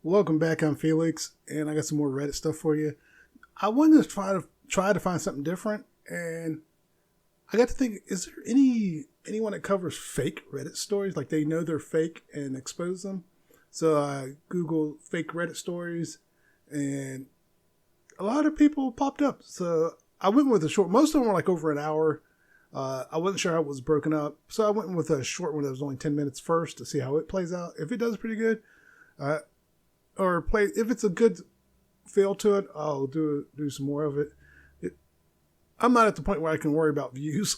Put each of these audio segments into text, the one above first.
Welcome back. I'm Felix, and I got some more Reddit stuff for you. I wanted to try to find something different, and I got to think: is there anyone that covers fake Reddit stories, like they know they're fake and expose them? So I Googled fake Reddit stories, and a lot of people popped up. So I went with a short. Most of them were like over an hour. I wasn't sure how it was broken up, so I went with a short one that was only 10 minutes first to see how it plays out. If it does pretty good, if it's a good feel to it, I'll do some more of it. I'm not at the point where I can worry about views,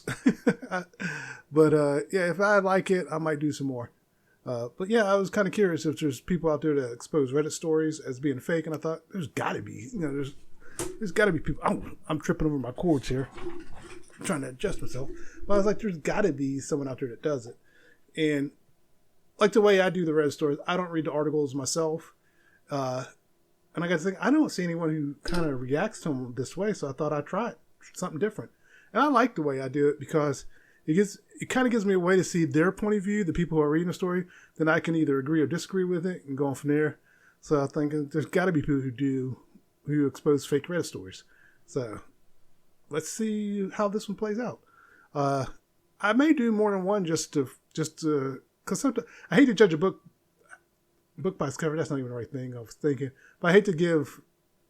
but yeah, if I like it, I might do some more. But yeah, I was kind of curious if there's people out there that expose Reddit stories as being fake, and I thought there's got to be, there's got to be people. I'm tripping over my cords here, I'm trying to adjust myself. But I was like, there's got to be someone out there that does it, and like the way I do the Reddit stories, I don't read the articles myself. And I got to think, I don't see anyone who kind of reacts to them this way, so I thought I'd try it, something different. And I like the way I do it because it kind of gives me a way to see their point of view, the people who are reading the story. Then I can either agree or disagree with it and go on from there. So I think there's got to be people who expose fake Reddit stories. So let's see how this one plays out. I may do more than one just to because I hate to judge a book by its cover. That's not even the right thing I was thinking. But I hate to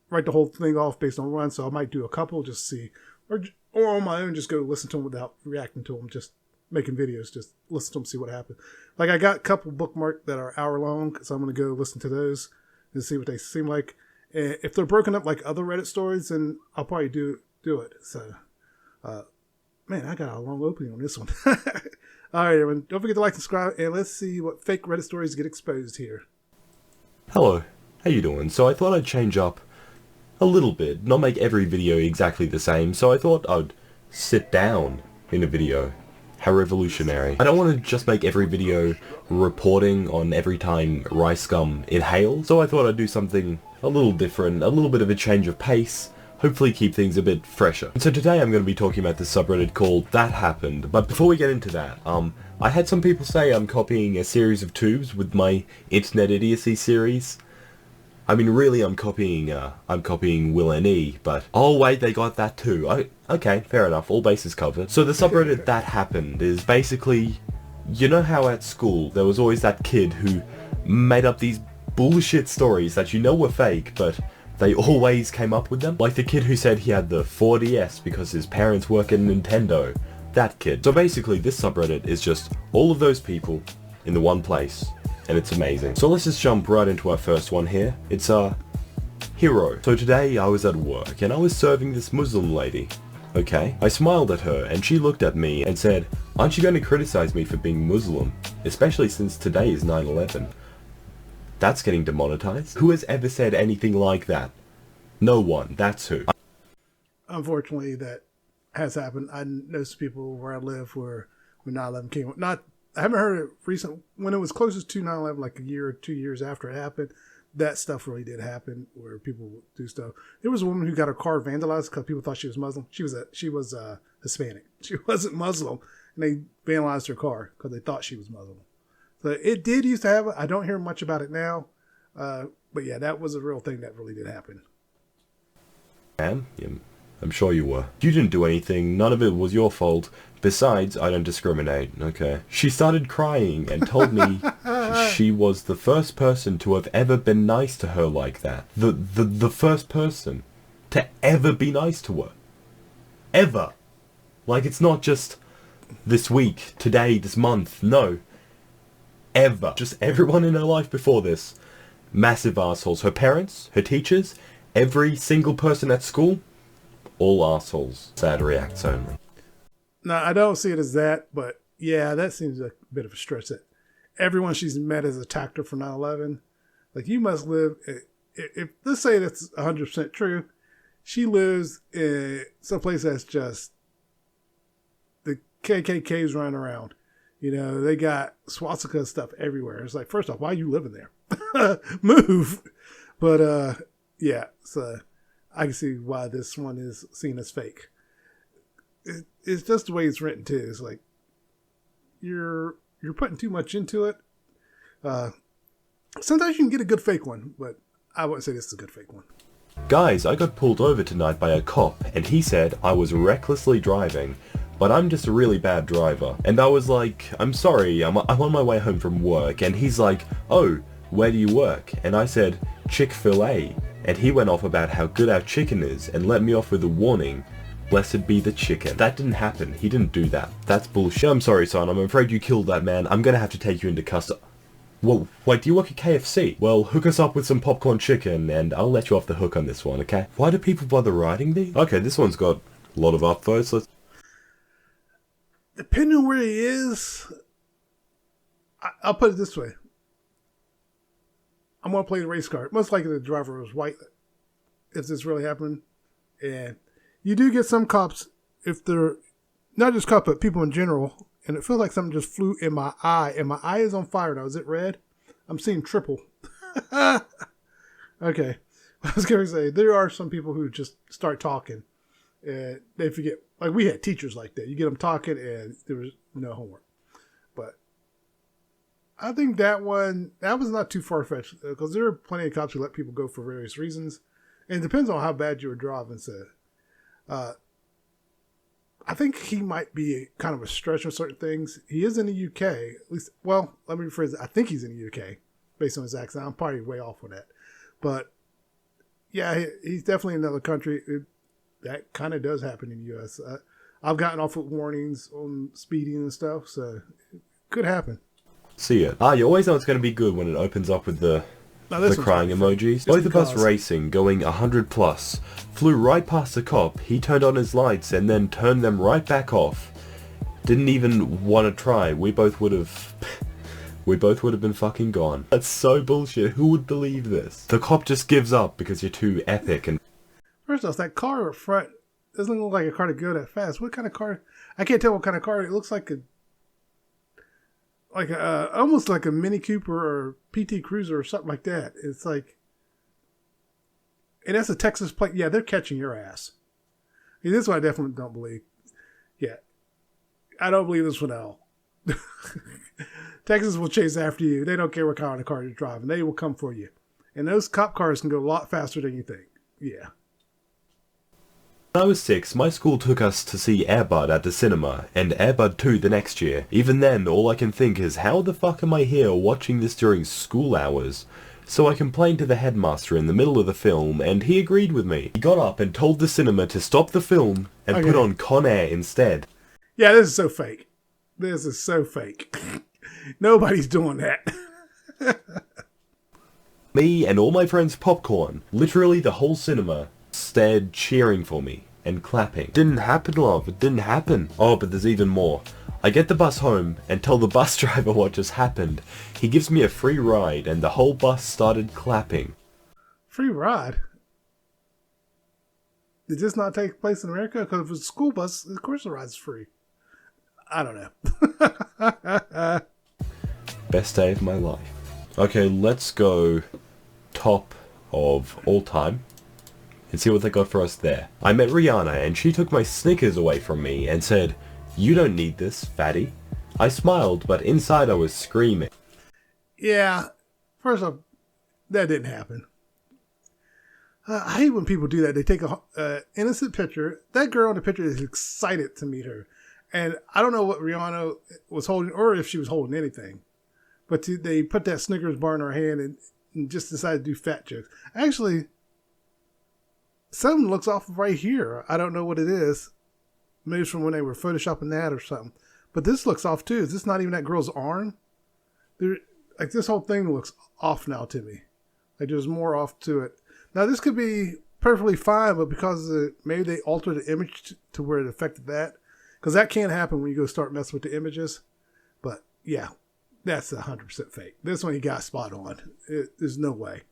write the whole thing off based on one, so I might do a couple just to see. Or on my own, just go listen to them without reacting to them, just making videos, just listen to them, see what happens. Like I got a couple bookmarked that are hour long, so I'm going to go listen to those and see what they seem like. And if they're broken up like other Reddit stories, then I'll probably do it. So, man, I got a long opening on this one. All right, everyone, don't forget to like and subscribe, and let's see what fake Reddit stories get exposed here. Hello, how you doing? So I thought I'd change up a little bit, not make every video exactly the same, so I thought I'd sit down in a video. How revolutionary. I don't want to just make every video reporting on every time rice gum inhales, so I thought I'd do something a little different, a little bit of a change of pace, hopefully keep things a bit fresher. And so today I'm going to be talking about this subreddit called That Happened, but before we get into that, I had some people say I'm copying a series of tubes with my Internet Idiocy series. I mean, really, I'm copying Will and E, but oh wait, they got that too. Okay, fair enough. All bases covered. So the subreddit That Happened is basically, you know how at school there was always that kid who made up these bullshit stories that you know were fake, but they always came up with them? Like the kid who said he had the 4DS because his parents work at Nintendo. That kid. So basically, this subreddit is just all of those people in the one place. And it's amazing. So let's just jump right into our first one here. It's Hero. So today I was at work and I was serving this Muslim lady. Okay. I smiled at her and she looked at me and said, "Aren't you going to criticize me for being Muslim? Especially since today is 9/11. That's getting demonetized. Who has ever said anything like that? No one. That's who. Unfortunately, that has happened. I know some people where I live where when 9/11 came. I haven't heard it recent when it was closest to 9/11, like a year or 2 years after it happened. That stuff really did happen where people would do stuff. There was a woman who got her car vandalized because people thought she was Muslim. She was Hispanic. She wasn't Muslim, and they vandalized her car because they thought she was Muslim. So it did used to happen. I don't hear much about it now, but yeah, that was a real thing that really did happen. I'm sure you were. You didn't do anything. None of it was your fault. Besides, I don't discriminate, okay? She started crying and told me she was the first person to have ever been nice to her like that. The first person to ever be nice to her. Ever. Like, it's not just this week, today, this month. No. Ever. Just everyone in her life before this. Massive assholes. Her parents, her teachers, every single person at school, all assholes. Sad reacts only. No, I don't see it as that, but yeah, that seems a bit of a stretch. That everyone she's met has attacked her for 9/11. Like, you must live. If let's say that's 100% true, she lives in someplace that's just the KKK's running around. You know, they got swastika stuff everywhere. It's like, first off, why are you living there? Move. But yeah, so I can see why this one is seen as fake. It's just the way it's written too. It's like you're putting too much into it. Sometimes you can get a good fake one, but I wouldn't say this is a good fake one. Guys, I got pulled over tonight by a cop, and he said I was recklessly driving, but I'm just a really bad driver. And I was like, I'm sorry, I'm on my way home from work, and he's like, oh, where do you work? And I said, Chick-fil-A. And he went off about how good our chicken is, and let me off with a warning, blessed be the chicken. That didn't happen, he didn't do that. That's bullshit. I'm sorry son, I'm afraid you killed that man, I'm gonna have to take you into custody. Well, wait, do you work at KFC? Well, hook us up with some popcorn chicken, and I'll let you off the hook on this one, okay? Why do people bother writing these? Okay, this one's got a lot of upvotes. Let's... Depending on where he is, I'll put it this way. I'm going to play the race card. Most likely the driver was white, if this really happened. And you do get some cops, if they're, not just cops, but people in general, and it feels like something just flew in my eye, and my eye is on fire now. Is it red? I'm seeing triple. Okay. I was going to say, there are some people who just start talking, and they forget. Like, we had teachers like that. You get them talking, and there was no homework. But I think that one, that was not too far-fetched, because there are plenty of cops who let people go for various reasons. And it depends on how bad you were driving, so... I think he might be kind of a stretch on certain things. He is in the UK, at least. Well, let me rephrase it. I think he's in the UK, based on his accent. I'm probably way off on that, but yeah, he's definitely in another country. That kind of does happen in the US. I've gotten off with warnings on speeding and stuff, so it could happen. See it. You always know it's going to be good when it opens up with the crying emojis. Both of us racing, going 100 plus, flew right past the cop. He turned on his lights and then turned them right back off. Didn't even want to try. We both would have been fucking gone. That's so bullshit. Who would believe this? The cop just gives up because you're too epic. And first off, that car up front doesn't look like a car to go that fast. What kind of car? I can't tell what kind of car. It looks like almost like a Mini Cooper or PT Cruiser or something like that. It's like, and that's a Texas plate. Yeah, they're catching your ass. And this one I definitely don't believe. Yeah, I don't believe this one at all. Texas will chase after you. They don't care what kind of car you're driving. They will come for you. And those cop cars can go a lot faster than you think. Yeah. When I was 6, my school took us to see Air Bud at the cinema, and Air Bud 2 the next year. Even then, all I can think is, how the fuck am I here watching this during school hours? So I complained to the headmaster in the middle of the film, and he agreed with me. He got up and told the cinema to stop the film and put on Con Air instead. Yeah, this is so fake. This is so fake. Nobody's doing that. Me and all my friends popcorn, literally the whole cinema, stared cheering for me and clapping. Didn't happen, love. It didn't happen. Oh, but there's even more. I get the bus home and tell the bus driver what just happened. He gives me a free ride and the whole bus started clapping. Free ride? Did this not take place in America? Because if it's a school bus, of course the ride's free. I don't know. Best day of my life. Okay, let's go top of all time and see what they got for us there. I met Rihanna and she took my Snickers away from me and said, "You don't need this, fatty." I smiled, but inside I was screaming. Yeah, first off, that didn't happen. I hate when people do that. They take a innocent picture. That girl in the picture is excited to meet her. And I don't know what Rihanna was holding or if she was holding anything. But they put that Snickers bar in her hand and just decided to do fat jokes. Actually, something looks off right here. I don't know what it is. Maybe it's from when they were photoshopping that or something. But this looks off too. Is this not even that girl's arm? Like this whole thing looks off now to me. Like there's more off to it. Now this could be perfectly fine, but because maybe they altered the image to where it affected that. Because that can't happen when you go start messing with the images. But yeah, that's 100% fake. This one he got spot on. There's no way.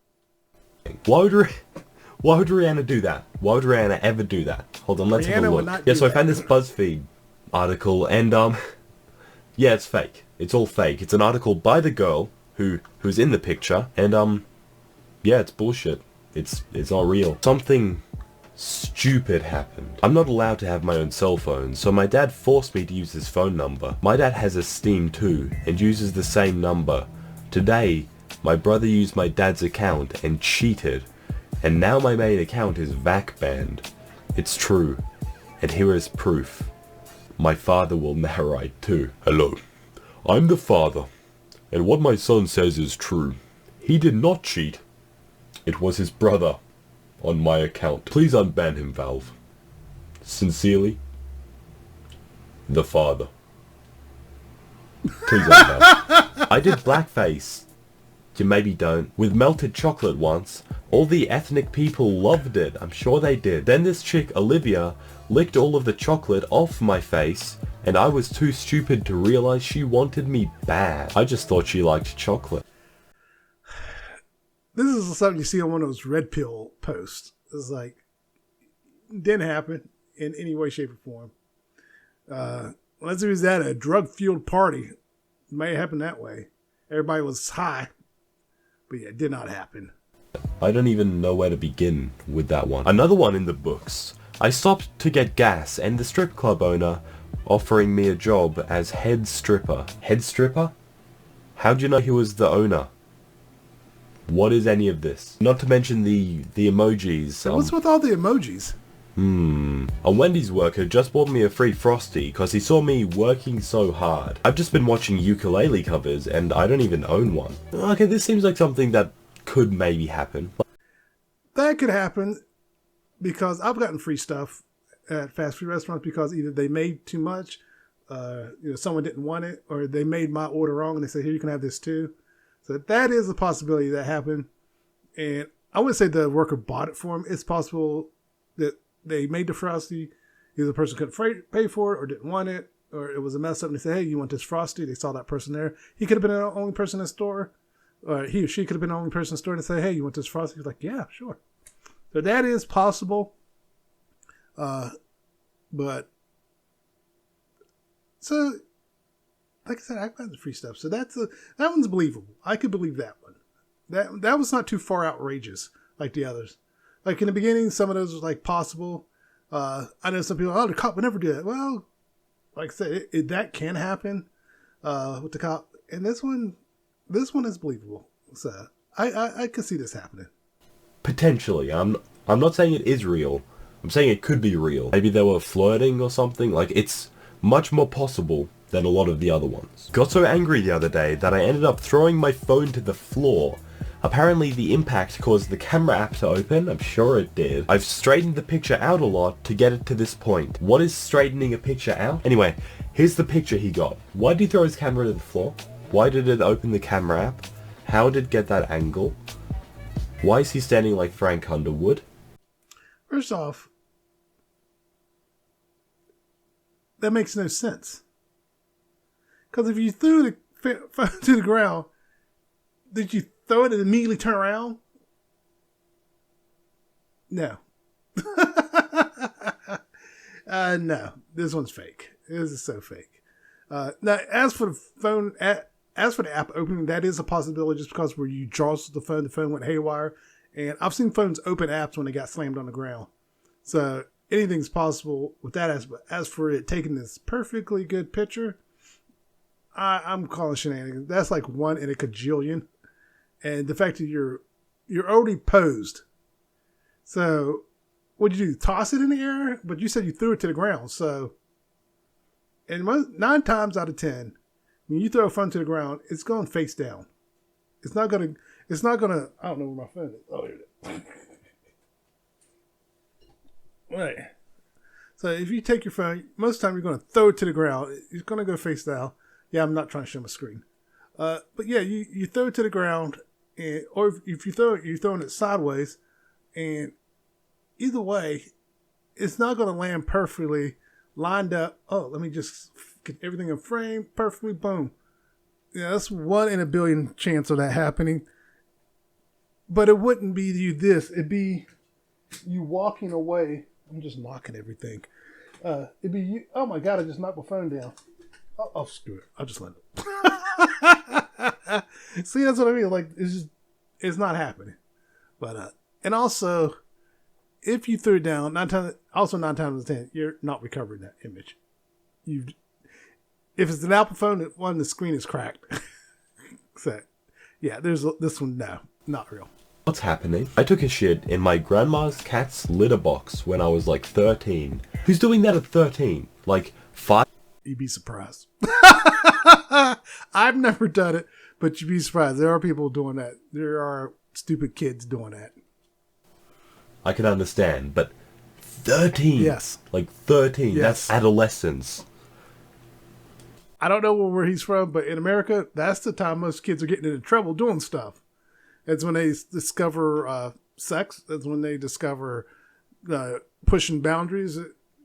Why would Rihanna do that? Why would Rihanna ever do that? Hold on, let's have a look. Yeah, so I found this BuzzFeed article, and yeah, it's fake. It's all fake. It's an article by the girl who's in the picture, and yeah, it's bullshit. It's not real. Something stupid happened. I'm not allowed to have my own cell phone, so my dad forced me to use his phone number. My dad has a Steam too, and uses the same number. Today, My brother used my dad's account and cheated, and now my main account is VAC banned. It's true, and here is proof. My father will narrate too. Hello, I'm the father, and what my son says is true. He did not cheat. It was his brother on my account. Please unban him, Valve. Sincerely, the father. Please unban. I did blackface. You maybe don't. With melted chocolate once. All the ethnic people loved it. I'm sure they did. Then this chick, Olivia, licked all of the chocolate off my face, and I was too stupid to realize she wanted me bad. I just thought she liked chocolate. This is something you see on one of those red pill posts. It's like, didn't happen in any way, shape, or form. Unless it was at a drug-fueled party. It may have happened that way. Everybody was high. But yeah, it did not happen. I don't even know where to begin with that one. Another one in the books. I stopped to get gas, and the strip club owner offering me a job as head stripper. Head stripper? How'd you know he was the owner? What is any of this? Not to mention the emojis. What's with all the emojis? A Wendy's worker just bought me a free Frosty because he saw me working so hard. I've just been watching ukulele covers and I don't even own one. Okay, this seems like something that could maybe happen. That could happen because I've gotten free stuff at fast food restaurants because either they made too much, someone didn't want it, or they made my order wrong and they said, here, you can have this too. So that is a possibility that happened. And I wouldn't say the worker bought it for him. It's possible that they made the Frosty, either the person couldn't pay for it or didn't want it, or it was a mess up and they said, hey, you want this Frosty? They saw that person there. He could have been the only person in the store, or he or she could have been the only person in the store and say, hey, you want this Frosty? He's like, yeah, sure. So that is possible. But, so, like I said, I've gotten the free stuff. So that one's believable. I could believe that one. That was not too far outrageous like the others. Like in the beginning, some of those was like possible. I know some people, the cop would never do that. Well, like I said, that can happen with the cop. And this one is believable. So I could see this happening. Potentially. I'm not saying it is real. I'm saying it could be real. Maybe they were flirting or something. Like, it's much more possible than a lot of the other ones. Got so angry the other day that I ended up throwing my phone to the floor. Apparently the impact caused the camera app to open. I'm sure it did. I've straightened the picture out a lot to get it to this point. What is straightening a picture out? Anyway, here's the picture he got. Why did he throw his camera to the floor? Why did it open the camera app? How did it get that angle? Why is he standing like Frank Underwood? First off, that makes no sense. Because if you threw the phone to the ground, did you throw it and immediately turn around? No. No, this one's fake. This is so fake. Now, as for the phone, as for the app opening, that is a possibility just because where you draw the phone went haywire. And I've seen phones open apps when they got slammed on the ground. So anything's possible with that aspect. As for it taking this perfectly good picture, I'm calling shenanigans. That's like 1 in a cajillion. And the fact that you're already posed. So what did you do? Toss it in the air? But you said you threw it to the ground. So, and 9 times out of 10, when you throw a phone to the ground, it's going face down. It's not gonna, I don't know where my phone is. Oh, here it is. Right. So if you take your phone, most of the time you're going to throw it to the ground. It's going to go face down. Yeah, I'm not trying to show my screen. But yeah, you throw it to the ground, or if you throw it, you're throwing it sideways, and either way, it's not going to land perfectly lined up. Oh, let me just get everything in frame perfectly. Boom. Yeah, that's 1 in a billion chance of that happening. But it wouldn't be you this. It'd be you walking away. I'm just knocking everything. It'd be you. Oh my God, I just knocked my phone down. Oh, screw it. I'll just let it. See, that's what I mean. Like, it's not happening. But, and also, if you threw it down, 9 times out of 10, you're not recovering that image. If it's an Apple phone, the screen is cracked. So, Yeah, this one, no, not real. What's happening? I took a shit in my grandma's cat's litter box when I was like 13. Who's doing that at 13? Like 5? You'd be surprised. I've never done it, but you'd be surprised. There are people doing that. There are stupid kids doing that. I can understand, but 13? Yes. Like 13, Yes. That's adolescence. I don't know where he's from, but in America, that's the time most kids are getting into trouble doing stuff. That's when they discover sex. That's when they discover pushing boundaries.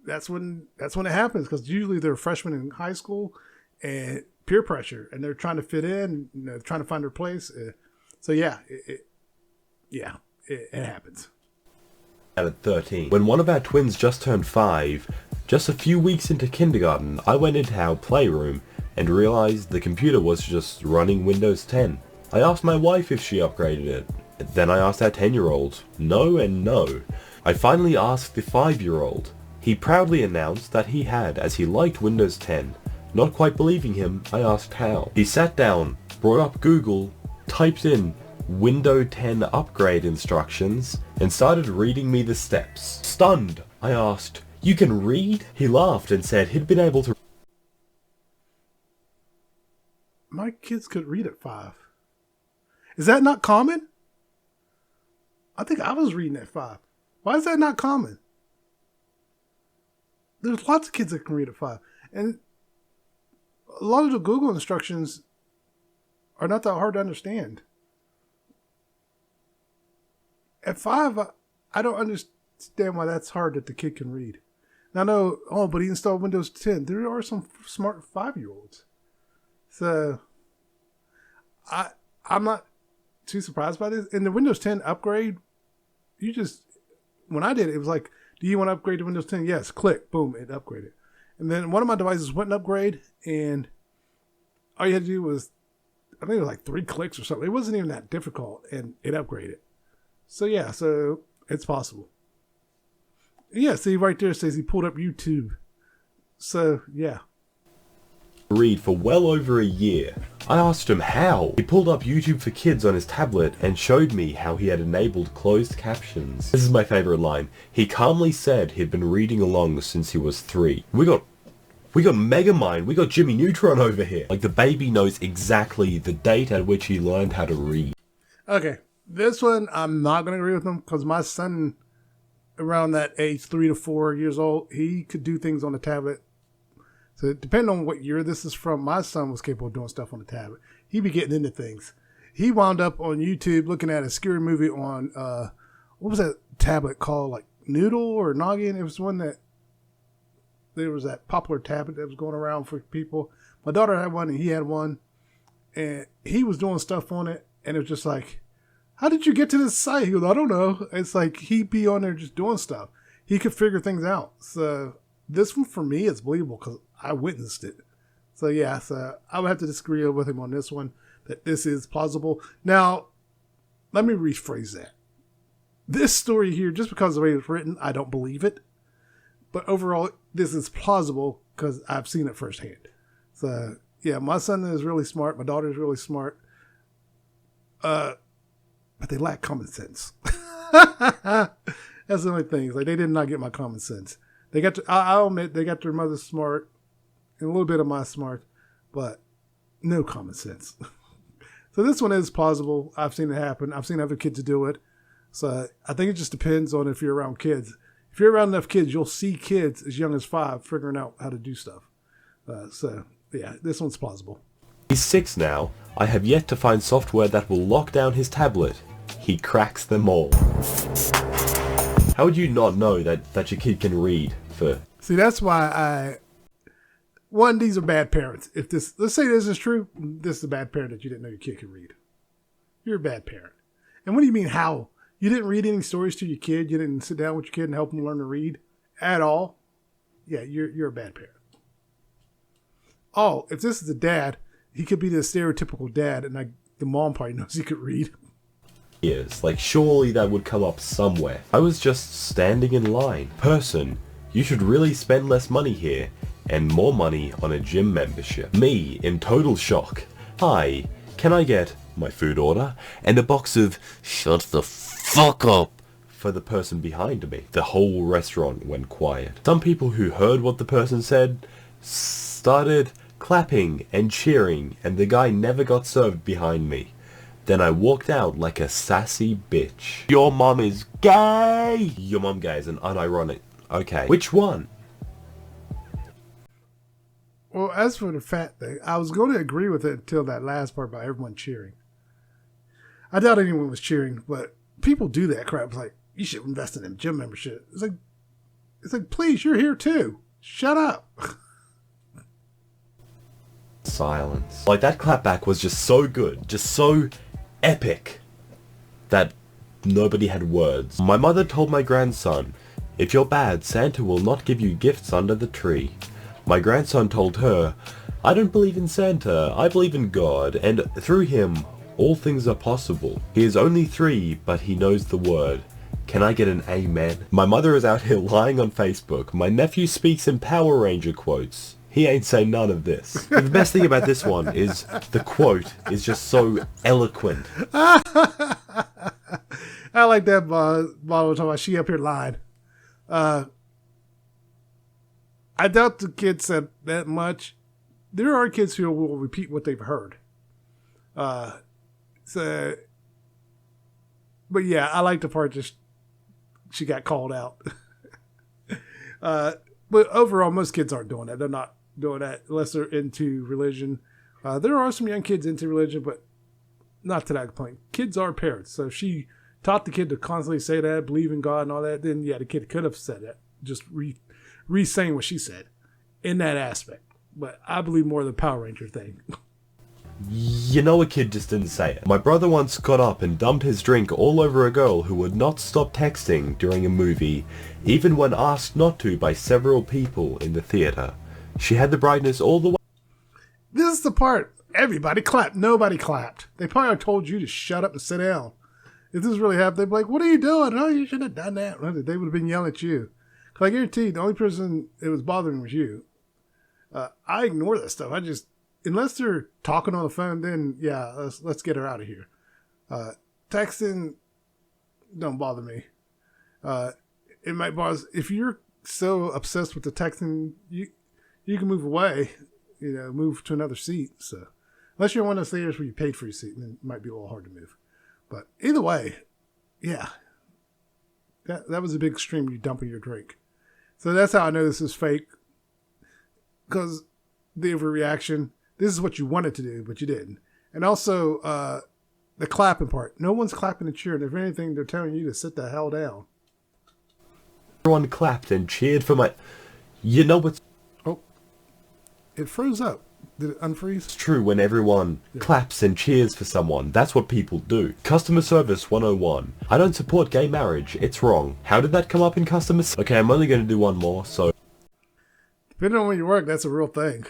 That's when it happens, because usually they're freshmen in high school and peer pressure, and they're trying to fit in, trying to find their place. So yeah, it happens. At 13. When one of our twins just turned 5, just a few weeks into kindergarten, I went into our playroom and realized the computer was just running Windows 10. I asked my wife if she upgraded it. Then I asked our 10-year-old. No and no. I finally asked the 5-year-old. He proudly announced that he had, as he liked Windows 10. Not quite believing him, I asked how. He sat down, brought up Google, typed in Windows 10 upgrade instructions, and started reading me the steps. Stunned, I asked, "You can read?" He laughed and said he'd been able to... My kids could read at 5. Is that not common? I think I was reading at 5. Why is that not common? There's lots of kids that can read at 5. And a lot of the Google instructions are not that hard to understand. At 5, I don't understand why that's hard that the kid can read. Now, no, but he installed Windows 10. There are some smart 5-year-olds. So, I'm not too surprised by this. In the Windows 10 upgrade, when I did it, it was like, do you want to upgrade to Windows 10? Yes, click, boom, it upgraded. And then one of my devices went and upgrade, and all you had to do was, I think it was like 3 clicks or something. It wasn't even that difficult, and it upgraded. So yeah, so it's possible. Yeah, see right there, it says he pulled up YouTube. So yeah. read for well over a year. I asked him how. He pulled up YouTube for Kids on his tablet and showed me how he had enabled closed captions. This is my favorite line. He calmly said he'd been reading along since he was 3. We got Megamind, we got Jimmy Neutron over here. Like, the baby knows exactly the date at which he learned how to read. Okay, this one I'm not going to agree with him, because my son, around that age, 3 to 4 years old, he could do things on the tablet. So depending on what year this is from, my son was capable of doing stuff on the tablet. He'd be getting into things. He wound up on YouTube looking at a scary movie on, what was that tablet called? Like Noodle or Noggin? It was one that, there was that popular tablet that was going around for people. My daughter had one and he had one. And he was doing stuff on it. And it was just like, how did you get to this site? He goes, I don't know. It's like he'd be on there just doing stuff. He could figure things out. So this one for me is believable because I witnessed it. So yeah, so I would have to disagree with him on this one, that this is plausible. Now, let me rephrase that. This story here, just because of the way it's written, I don't believe it. But overall, this is plausible because I've seen it firsthand. So yeah, my son is really smart. My daughter is really smart. But they lack common sense. That's the only thing. Like, they did not get my common sense. They got I'll admit they got their mother smart and a little bit of my smart, but no common sense. So this one is plausible. I've seen it happen. I've seen other kids do it. So I think it just depends on if you're around kids. If you're around enough kids, you'll see kids as young as 5 figuring out how to do stuff. So yeah, this one's plausible. He's 6 now. I have yet to find software that will lock down his tablet. He cracks them all. How would you not know that your kid can read for... See, that's why these are bad parents. If this, let's say this is true, this is a bad parent that you didn't know your kid could read. You're a bad parent. And what do you mean, how? You didn't read any stories to your kid? You didn't sit down with your kid and help him learn to read at all? Yeah, you're a bad parent. Oh, if this is a dad, he could be the stereotypical dad, and the mom probably knows he could read. Yes, like, surely that would come up somewhere. I was just standing in line. Person, you should really spend less money here and more money on a gym membership. Me, in total shock. Hi, can I get my food order, and a box of "shut the fuck up" for the person behind me. The whole restaurant went quiet. Some people who heard what the person said started clapping and cheering, and the guy never got served behind me. Then I walked out like a sassy bitch. Your mom is gay! Your mom gay is an unironic... Okay. Which one? Well, as for the fat thing, I was going to agree with it until that last part about everyone cheering. I doubt anyone was cheering, but people do that crap. It's like, you should invest in a gym membership. It's like, please, you're here too. Shut up. Silence. Like, that clapback was just so good, just so epic, that nobody had words. My mother told my grandson, "If you're bad, Santa will not give you gifts under the tree." My grandson told her, "I don't believe in Santa, I believe in God, and through him, all things are possible. He is only 3, but he knows the word. Can I get an amen?" My mother is out here lying on Facebook. My nephew speaks in Power Ranger quotes. He ain't saying none of this. The best thing about this one is the quote is just so eloquent. I like that bottle talking about she up here lying. I doubt the kid said that much. There are kids who will repeat what they've heard. But yeah, I like the part just she got called out. But overall, most kids aren't doing that. They're not doing that unless they're into religion. There are some young kids into religion, but not to that point. Kids are parents. So if she taught the kid to constantly say that, believe in God and all that, then yeah, the kid could have said that. Just re-saying what she said in that aspect. But I believe more the Power Ranger thing. You know, a kid just didn't say it. My brother once got up and dumped his drink all over a girl who would not stop texting during a movie, even when asked not to by several people in the theater. She had the brightness all the way. This is the part. Everybody clapped. Nobody clapped. They probably told you to shut up and sit down. If this really happened, they'd be like, "What are you doing? Oh, you shouldn't have done that." They would have been yelling at you. Because I guarantee the only person it was bothering was you. I ignore that stuff. Unless they're talking on the phone, then yeah, let's get her out of here. Texting don't bother me. It might bother if you're so obsessed with the texting, you can move away, move to another seat. So unless you're in one of those theaters where you paid for your seat, then it might be a little hard to move. But either way, yeah, that was a big extreme. You dumping your drink, so that's how I know this is fake. Because the overreaction. This is what you wanted to do, but you didn't. And also, the clapping part. No one's clapping and cheering. If anything, they're telling you to sit the hell down. Everyone clapped and cheered for my... You know what's... Oh. It froze up. Did it unfreeze? It's true when everyone claps and cheers for someone. That's what people do. Customer Service 101. I don't support gay marriage. It's wrong. How did that come up in customer service? Okay, I'm only going to do one more, so... Depending on where you work, that's a real thing.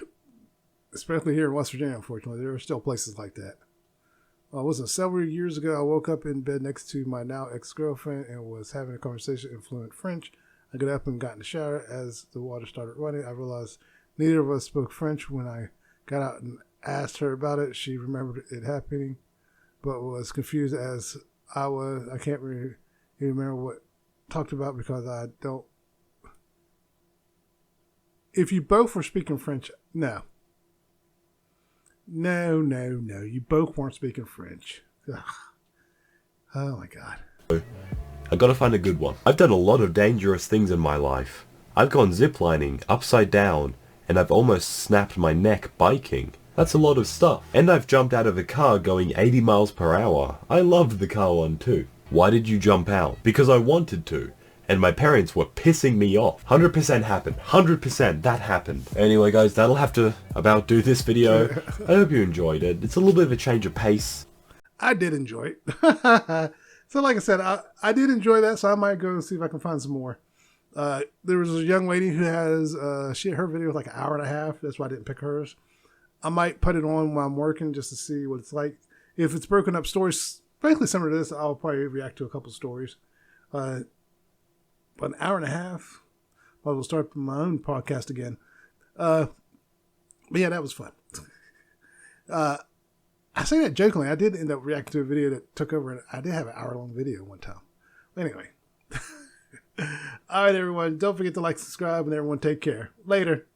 Especially here in West Virginia, unfortunately. There are still places like that. Several years ago, I woke up in bed next to my now ex-girlfriend and was having a conversation in fluent French. I got up and got in the shower. As the water started running, I realized neither of us spoke French. When I got out and asked her about it, she remembered it happening, but was confused as I was. I can't really remember what talked about because I don't. If you both were speaking French, no. No. You both weren't speaking French. Ugh. Oh my God. I gotta find a good one. I've done a lot of dangerous things in my life. I've gone ziplining, upside down, and I've almost snapped my neck biking. That's a lot of stuff. And I've jumped out of a car going 80 miles per hour. I loved the car one too. Why did you jump out? Because I wanted to. And my parents were pissing me off. 100% happened. 100% that happened. Anyway guys, that'll have to about do this video. I hope you enjoyed it. It's a little bit of a change of pace. I did enjoy it. So like I said, I did enjoy that, so I might go and see if I can find some more. There was a young lady who has, her video was like an hour and a half. That's why I didn't pick hers. I might put it on while I'm working just to see what it's like. If it's broken up stories, basically similar to this, I'll probably react to a couple stories. But an hour and a half, I will start my own podcast again. But yeah, that was fun. I say that jokingly. I did end up reacting to a video that took over. I did have an hour-long video one time. Anyway. All right, everyone. Don't forget to like, subscribe, and everyone take care. Later.